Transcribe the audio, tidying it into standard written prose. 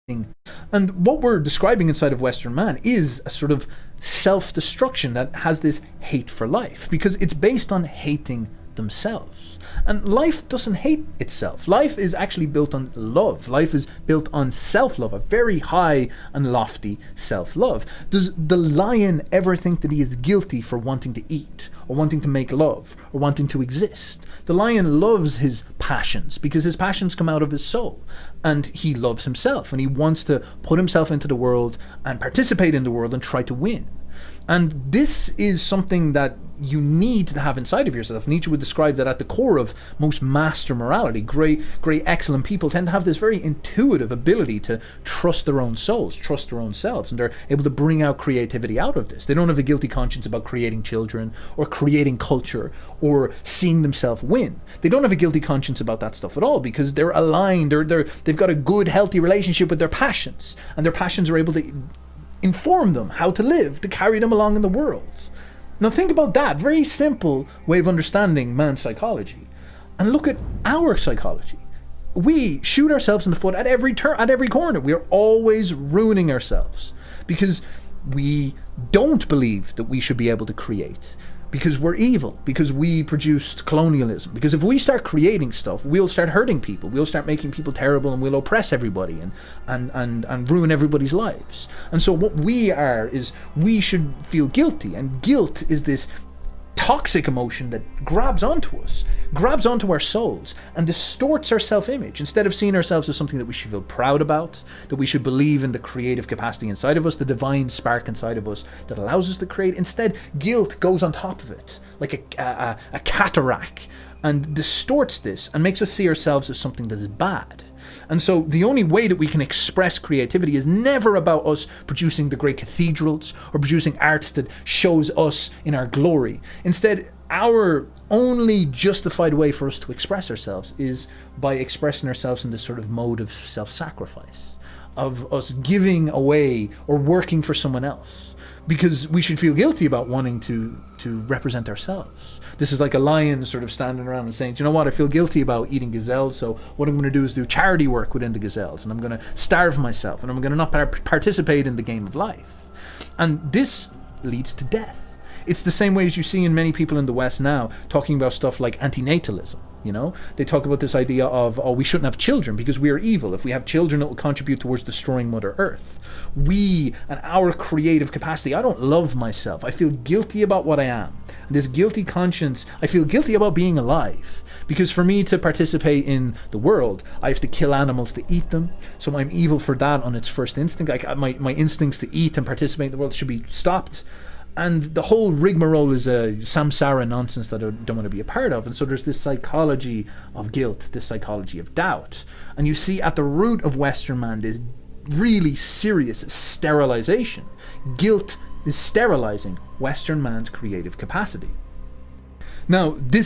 And what we're describing inside of Western man is a sort of self-destruction that has this hate for life, because it's based on hating themselves. And life doesn't hate itself. Life is actually built on love. Life is built on self-love, a very high and lofty self-love. Does the lion ever think that he is guilty for wanting to eat, or wanting to make love, or wanting to exist? The lion loves his passions because his passions come out of his soul, and he loves himself, and he wants to put himself into the world and participate in the world and try to win. And this is something that you need to have inside of yourself. Nietzsche would describe that at the core of most master morality, great excellent people tend to have this very intuitive ability to trust their own souls, trust their own selves, and they're able to bring out creativity out of this. They don't have a guilty conscience about creating children or creating culture or seeing themselves win. They don't have a guilty conscience about that stuff at all, because they're aligned, they've got a good, healthy relationship with their passions, and their passions are able to inform them how to live, to carry them along in the world. Now think about that very simple way of understanding man's psychology, and look at our psychology. We shoot ourselves in the foot at every turn, at every corner. We are always ruining ourselves because we don't believe that we should be able to create, because we're evil, because we produced colonialism, because if we start creating stuff, we'll start hurting people, we'll start making people terrible, and we'll oppress everybody and ruin everybody's lives. And so what we are is, we should feel guilty, and guilt is this toxic emotion that grabs onto us, grabs onto our souls, and distorts our self-image. Instead of seeing ourselves as something that we should feel proud about, that we should believe in the creative capacity inside of us, the divine spark inside of us that allows us to create, instead guilt goes on top of it like a cataract and distorts this and makes us see ourselves as something that is bad. And so the only way that we can express creativity is never about us producing the great cathedrals or producing art that shows us in our glory. Instead, our only justified way for us to express ourselves is by expressing ourselves in this sort of mode of self-sacrifice, of us giving away or working for someone else, because we should feel guilty about wanting to represent ourselves. This is like a lion sort of standing around and saying, do you know what, I feel guilty about eating gazelles, so what I'm going to do is do charity work within the gazelles, and I'm going to starve myself, and I'm going to not participate in the game of life. And this leads to death. It's the same way as you see in many people in the West now talking about stuff like antinatalism. You know, they talk about this idea of, oh, we shouldn't have children because we are evil. If we have children, it will contribute towards destroying Mother Earth. We and our creative capacity, I don't love myself. I feel guilty about what I am. And this guilty conscience, I feel guilty about being alive. Because for me to participate in the world, I have to kill animals to eat them. So I'm evil for that on its first instinct. Like my instincts to eat and participate in the world should be stopped. And the whole rigmarole is a samsara nonsense that I don't want to be a part of. And so there's this psychology of guilt, this psychology of doubt. And you see at the root of Western man this really serious sterilization. Guilt is sterilizing Western man's creative capacity. Now, this